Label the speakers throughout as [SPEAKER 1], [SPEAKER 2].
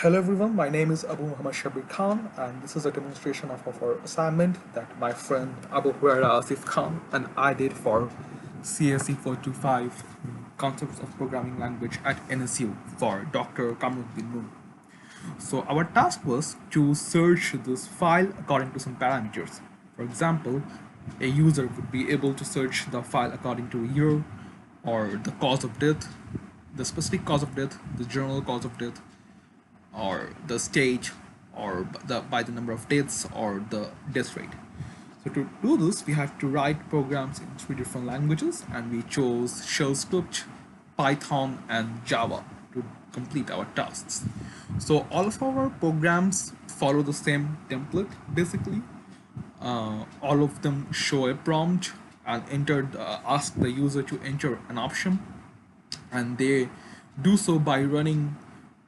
[SPEAKER 1] Hello everyone, my name is Abu Mohammad Shabbir Khan, and this is a demonstration of our assignment that my friend Abu Hurayra Asif Khan and I did for CSE425 Concepts of Programming Language at NSU for Dr. Kamruddin Nur. So our task was to search this file according to some parameters. For example, a user would be able to search the file according to year or the cause of death, the specific cause of death, the general cause of death, or the stage, or by the number of deaths, or the death rate. So to do this, we have to write programs in three different languages, and we chose shell script, Python, and Java to complete our tasks. So all of our programs follow the same template basically. All of them show a prompt and ask the user to enter an option, and they do so by running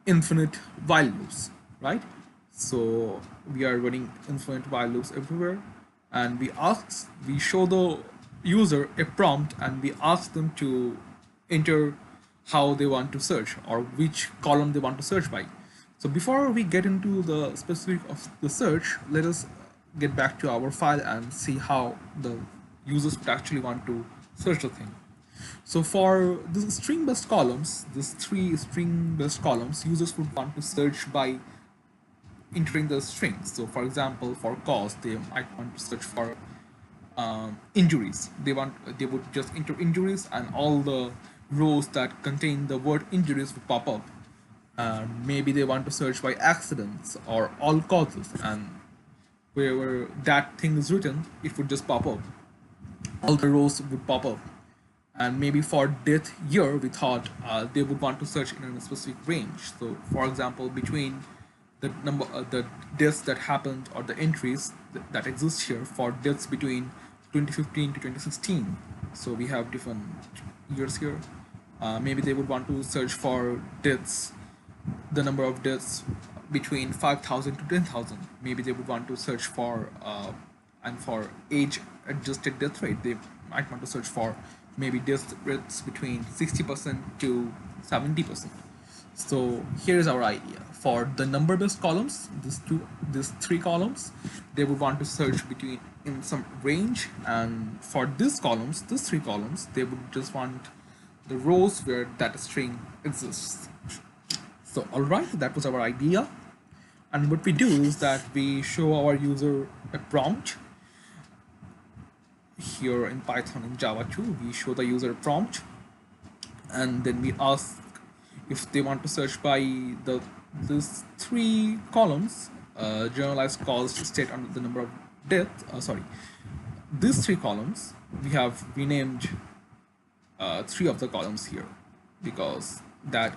[SPEAKER 1] infinite while loops, right? So we are running infinite while loops everywhere, and we show the user a prompt, and we ask them to enter how they want to search or which column they want to search by. So before we get into the specific of the search, let us get back to our file and see how the users would actually want to search the thing. So for these string-based columns, these three string-based columns, users would want to search by entering the strings. So for example, for cause, they might want to search for injuries. They would just enter injuries, and all the rows that contain the word injuries would pop up. Maybe they want to search by accidents or all causes, and wherever that thing is written, it would just pop up. All the rows would pop up. And maybe for death year, we thought they would want to search in a specific range. So for example, between the number the deaths that happened, or the entries that exist here for deaths between 2015 to 2016. So we have different years here. Maybe they would want to search for deaths, the number of deaths between 5,000 to 10,000. Maybe they would want to search for and for age adjusted death rate, they might want to search for maybe death rates between 60% to 70%. So here's our idea. For the number based columns, these three columns, they would want to search between in some range, and for these three columns, they would just want the rows where that string exists. So alright, that was our idea. And what we do is that we show our user a prompt. Here in Python and Java too, we show the user prompt, and then we ask if they want to search by these three columns, generalized cause, state, and the number of death. These three columns, we have renamed three of the columns here, because that,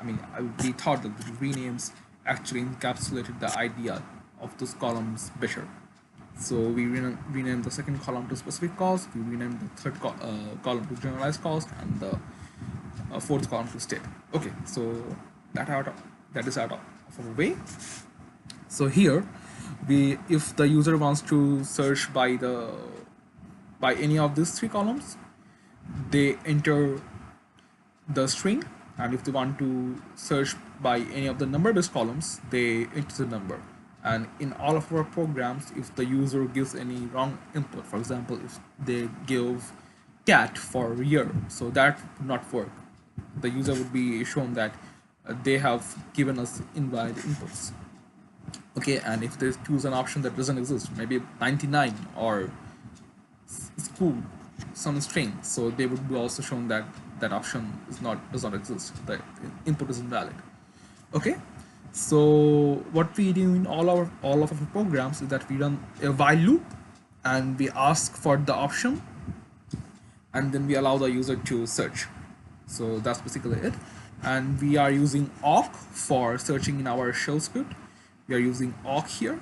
[SPEAKER 1] we thought that the renames actually encapsulated the idea of those columns better. So we renamed the second column to specific cause, we renamed the third column to generalized cause, and the fourth column to state. Okay, so that is out of our way. So here, if the user wants to search by any of these three columns, they enter the string, and if they want to search by any of the number-based columns, they enter the number. And in all of our programs, if the user gives any wrong input, for example, if they give cat for year, so that would not work. The user would be shown that they have given us invalid inputs. Okay, and if they choose an option that doesn't exist, maybe 99 or school, some string, so they would be also shown that that option does not exist. The input is invalid. Okay. So what we do in all of our programs is that we run a while loop, and we ask for the option, and then we allow the user to search. So that's basically it. And we are using awk for searching in our shell script. We are using awk here,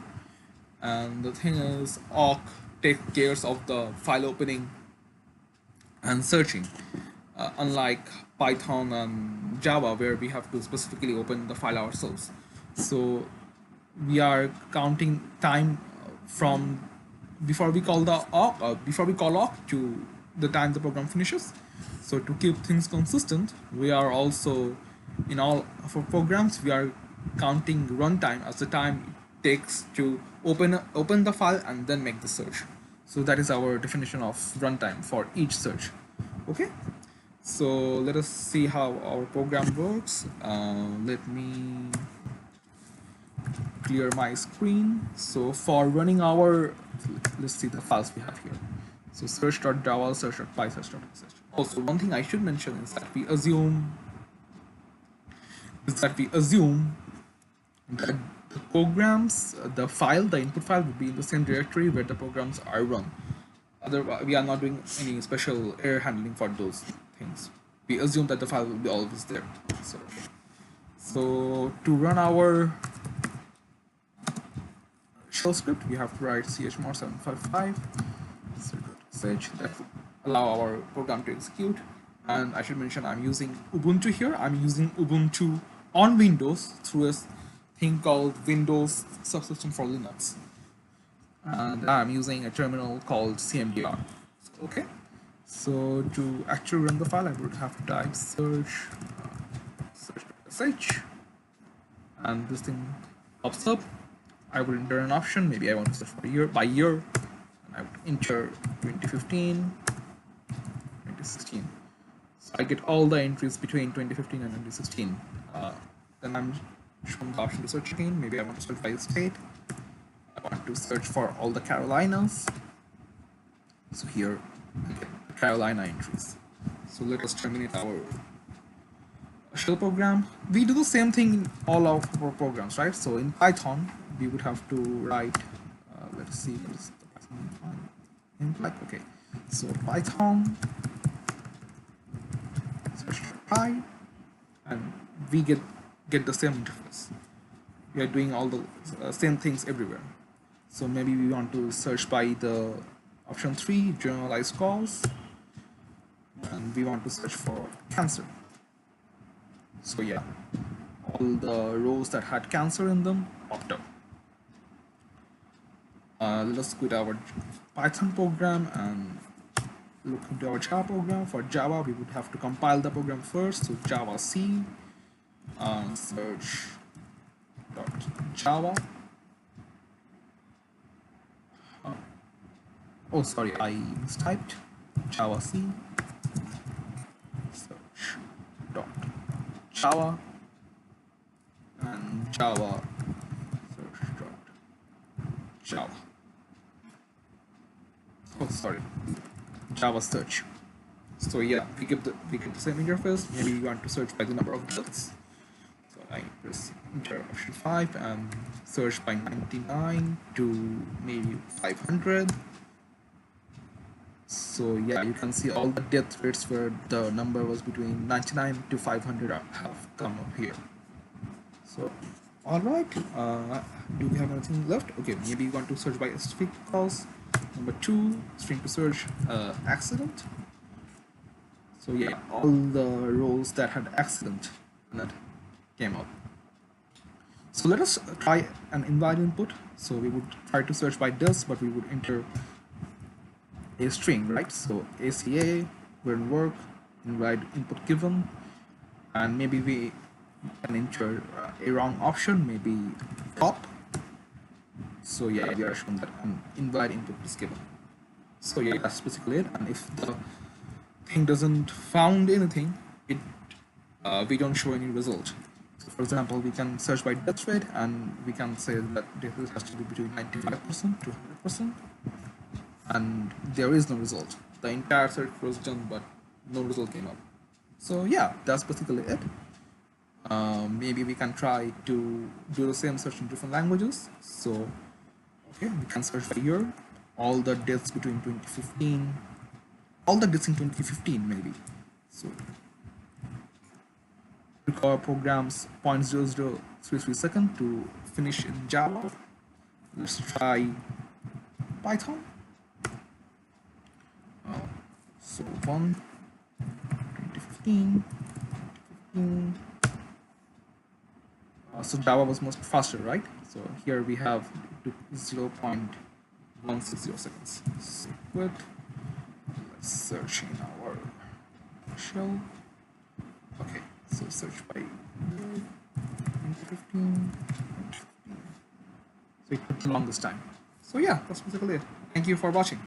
[SPEAKER 1] and the thing is, awk takes care of the file opening and searching, unlike Python and Java, where we have to specifically open the file ourselves. So we are counting time from before we call awk to the time the program finishes. So to keep things consistent, we are also, in all of our programs, we are counting runtime as the time it takes to open the file and then make the search. So that is our definition of runtime for each search. Okay, so let us see how our program works. Let me clear my screen. So for running our, let's see the files we have here. So search.java, search.py, search.sh. Also, one thing I should mention is that we assume that the programs, the file, the input file will be in the same directory where the programs are run. Otherwise, we are not doing any special error handling for those things. We assume that the file will be always there. So to run our shell script, we have to write chmod 755 sh that will allow our program to execute. And I should mention I'm using Ubuntu here. I'm using Ubuntu on Windows through a thing called Windows Subsystem for Linux. And I'm using a terminal called CMDR. Okay, so to actually run the file, I would have to type search sh, and this thing pops up. I would enter an option. Maybe I want to search by year, and I would enter 2015, 2016. So I get all the entries between 2015 and 2016. Then I'm shown the option to search again. Maybe I want to search by state. I want to search for all the Carolinas. So here I get the Carolina entries. So let us terminate our shell program. We do the same thing in all of our programs, right? So in Python, we would have to write, let's see, what is the Python imply? Okay, so Python search py, and we get the same interface. We are doing all the same things everywhere. So maybe we want to search by the option 3, generalized cause, and we want to search for cancer. So yeah, all the rows that had cancer in them popped up. Let us quit our Python program and look into our Java program. For Java, we would have to compile the program first. So Java C, search.java. Oh, sorry, I mistyped. Java C, search.java, and Java search.java. Oh, sorry, Java search. So yeah, we get the same interface. Maybe we want to search by the number of deaths. So I press enter option 5 and search by 99 to maybe 500. So yeah, you can see all the death rates where the number was between 99 to 500 have come up here. So all right, do we have anything left? Okay, maybe you want to search by a specific cause. Number 2, string to search accident. So yeah, all the rows that had accident that came up. So let us try an invalid input. So we would try to search by this, but we would enter a string, right? So ACA will work, invalid input given, and maybe we can enter a wrong option, maybe top. So yeah, we are shown that an invalid input is given. So yeah, that's basically it. And if the thing doesn't found anything, it we don't show any result. So for example, we can search by death rate, and we can say that death has to be between 95% to 100%. And there is no result. The entire search was done, but no result came up. So yeah, that's basically it. Maybe we can try to do the same search in different languages. So okay, we can search by year, all the deaths between 2015, all the deaths in 2015 maybe. So require programs 0.0033 second to finish in Java. Let's try Python. So 2015. So Java was much faster, right? So here we have 0.160 seconds. So quit. Let's search in our shell. Okay, so search by 15. So it took the longest time. So yeah, that's basically it. Thank you for watching.